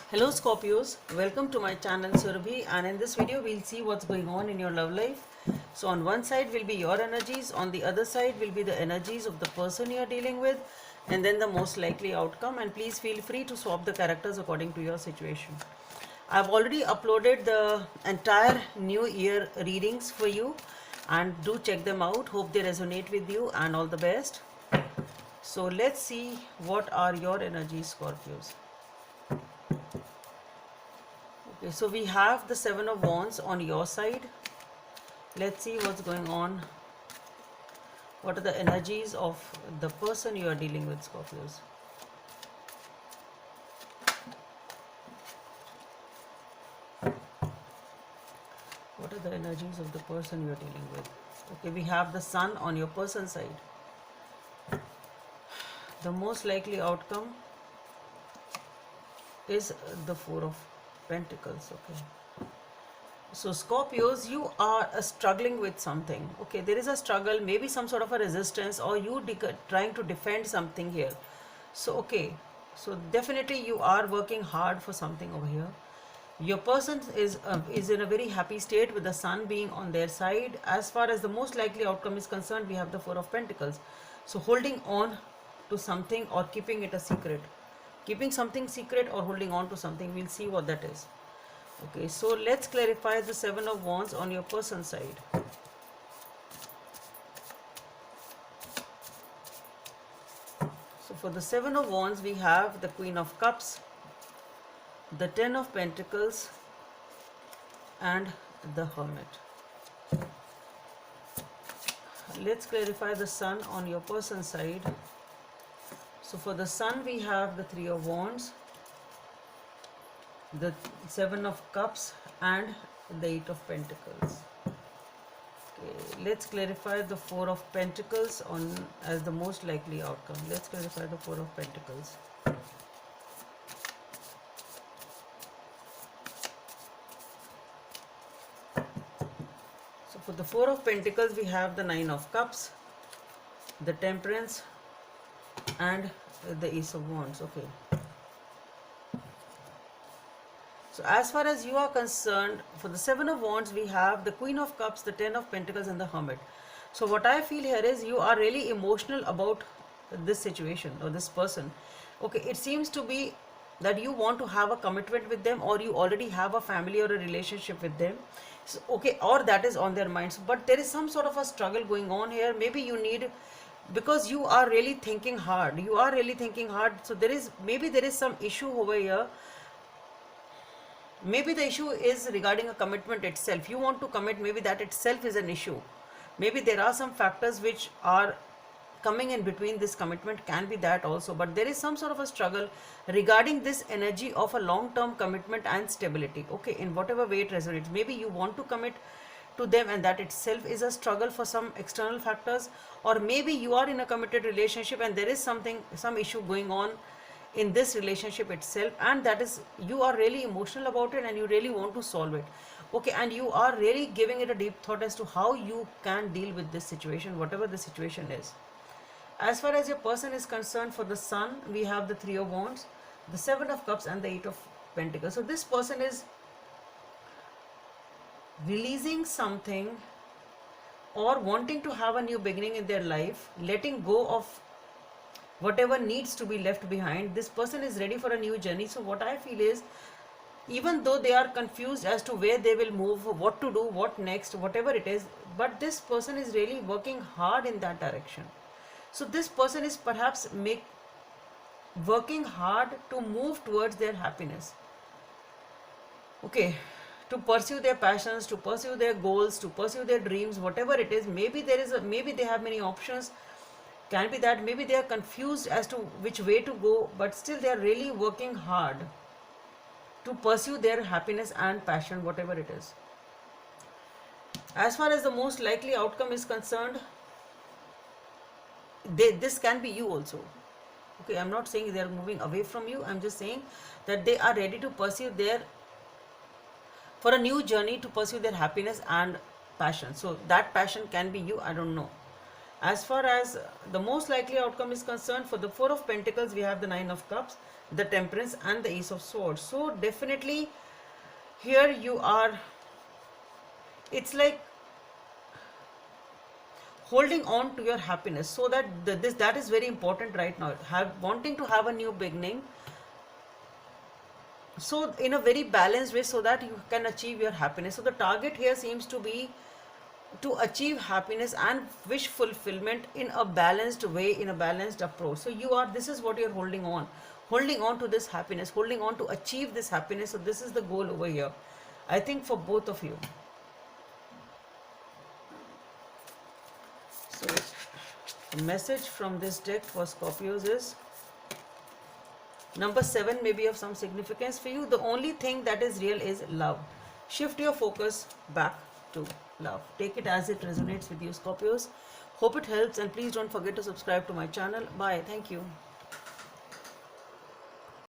Hello Scorpios, welcome to my channel Surabhi, and in this video we'll see what's going on in your love life. So on one side will be your energies, on the other side will be the energies of the person you are dealing with, and then the most likely outcome, and please feel free to swap the characters according to your situation. I've already uploaded the entire new year readings for you, and do check them out. Hope they resonate with you, and all the best. So let's see what are your energies, Scorpios. Okay, so we have the Seven of Wands on your side. Let's see what's going on. What are the energies of the person you are dealing with, Scorpios? What are the energies of the person you are dealing with? Okay, we have the Sun on your person's side. The most likely outcome is the Four of Pentacles. Okay. So Scorpios, you are struggling with something. Okay, there is a struggle, maybe some sort of a resistance, or you trying to defend something here. So okay, so definitely you are working hard for something over here. Your person is in a very happy state with the Sun being on their side. As far as the most likely outcome is concerned, we have the Four of Pentacles. So holding on to something or keeping it a secret. Keeping something secret or holding on to something, we'll see what that is. Okay, so let's clarify the Seven of Wands on your person's side. So for the Seven of Wands, we have the Queen of Cups, the Ten of Pentacles, and the Hermit. Let's clarify the Sun on your person's side. So for the Sun, we have the Three of Wands, the Seven of Cups, and the Eight of Pentacles. Okay, let's clarify the Four of Pentacles on as the most likely outcome. Let's clarify the Four of Pentacles. So for the Four of Pentacles, we have the Nine of Cups, the Temperance, and the Ace of Wands. Okay. So as far as you are concerned, for the Seven of Wands, we have the Queen of Cups, the Ten of Pentacles, and the Hermit. So what I feel here is you are really emotional about this situation or this person. Okay, it seems to be that you want to have a commitment with them, or you already have a family or a relationship with them. So, okay, or that is on their minds. But there is some sort of a struggle going on here. Maybe you need, because you are really thinking hard. You are really thinking hard. So maybe there is some issue over here. Maybe the issue is regarding a commitment itself. You want to commit, maybe that itself is an issue. Maybe there are some factors which are coming in between this commitment, can be that also. But there is some sort of a struggle regarding this energy of a long-term commitment and stability. Okay, in whatever way it resonates. Maybe you want to commit to them and that itself is a struggle for some external factors. Or maybe you are in a committed relationship and there is some issue going on in this relationship itself, and that is you are really emotional about it and you really want to solve it. Okay, and you are really giving it a deep thought as to how you can deal with this situation, whatever the situation is. As far as your person is concerned, for the Sun, we have the Three of Wands, the Seven of Cups, and the Eight of Pentacles. So this person is releasing something or wanting to have a new beginning in their life, letting go of whatever needs to be left behind. This person is ready for a new journey. So what I feel is, even though they are confused as to where they will move, what to do, what next, whatever it is, but this person is really working hard in that direction. So this person is perhaps working hard to move towards their happiness. Okay, to pursue their passions, to pursue their goals, to pursue their dreams, whatever it is. Maybe maybe they have many options. Can be that maybe they are confused as to which way to go, but still they are really working hard to pursue their happiness and passion, whatever it is. As far as the most likely outcome is concerned, this can be you also. Okay, I'm not saying they are moving away from you. I'm just saying that they are ready to pursue for a new journey, to pursue their happiness and passion. So that passion can be you, I don't know. As far as the most likely outcome is concerned, for the Four of Pentacles, we have the Nine of Cups, the Temperance, and the Ace of Swords. So definitely here you are, it's like holding on to your happiness, so that that is very important right now. Wanting to have a new beginning, so in a very balanced way, so that you can achieve your happiness. So the target here seems to be to achieve happiness and wish fulfillment in a balanced way, in a balanced approach. So this is what you're holding on to this happiness, holding on to achieve this happiness. So this is the goal over here, I think, for both of you. So the message from this deck for Scorpios is number 7 may be of some significance for you. The only thing that is real is love. Shift your focus back to love. Take it as it resonates with you, Scorpios. Hope it helps, and please don't forget to subscribe to my channel. Bye. Thank you.